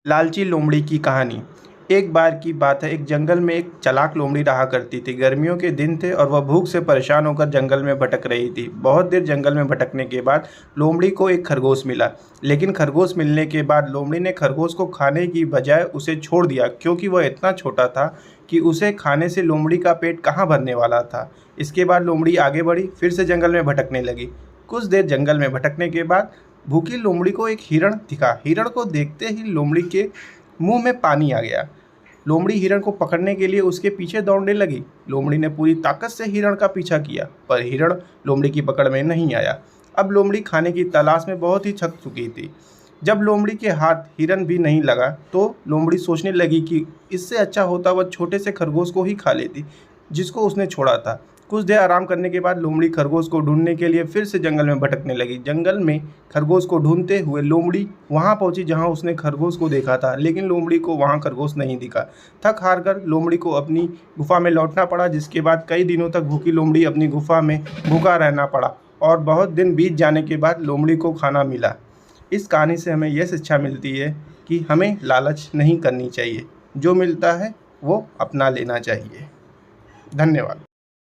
लालची लोमड़ी की कहानी। एक बार की बात है, एक जंगल में एक चालाक लोमड़ी रहा करती थी। गर्मियों के दिन थे और वह भूख से परेशान होकर जंगल में भटक रही थी। बहुत देर जंगल में भटकने के बाद लोमड़ी को एक खरगोश मिला। लेकिन खरगोश मिलने के बाद लोमड़ी ने खरगोश को खाने की बजाय उसे छोड़ दिया, क्योंकि वह इतना छोटा था कि उसे खाने से लोमड़ी का पेट कहाँ भरने वाला था। इसके बाद लोमड़ी आगे बढ़ी, फिर से जंगल में भटकने लगी। कुछ देर जंगल में भटकने के बाद भूखी लोमड़ी को एक हिरण दिखा। हिरण को देखते ही लोमड़ी के मुंह में पानी आ गया। लोमड़ी हिरण को पकड़ने के लिए उसके पीछे दौड़ने लगी। लोमड़ी ने पूरी ताकत से हिरण का पीछा किया, पर हिरण लोमड़ी की पकड़ में नहीं आया। अब लोमड़ी खाने की तलाश में बहुत ही थक चुकी थी। जब लोमड़ी के हाथ हिरण भी नहीं लगा तो लोमड़ी सोचने लगी कि इससे अच्छा होता वह छोटे से खरगोश को ही खा लेती, जिसको उसने छोड़ा था। कुछ देर आराम करने के बाद लोमड़ी खरगोश को ढूंढने के लिए फिर से जंगल में भटकने लगी। जंगल में खरगोश को ढूंढते हुए लोमड़ी वहां पहुंची जहां उसने खरगोश को देखा था, लेकिन लोमड़ी को वहां खरगोश नहीं दिखा। थक हार कर लोमड़ी को अपनी गुफा में लौटना पड़ा, जिसके बाद कई दिनों तक भूखी लोमड़ी अपनी गुफा में भूखा रहना पड़ा और बहुत दिन बीत जाने के बाद लोमड़ी को खाना मिला। इस कहानी से हमें यह शिक्षा मिलती है कि हमें लालच नहीं करनी चाहिए, जो मिलता है वो अपना लेना चाहिए। धन्यवाद।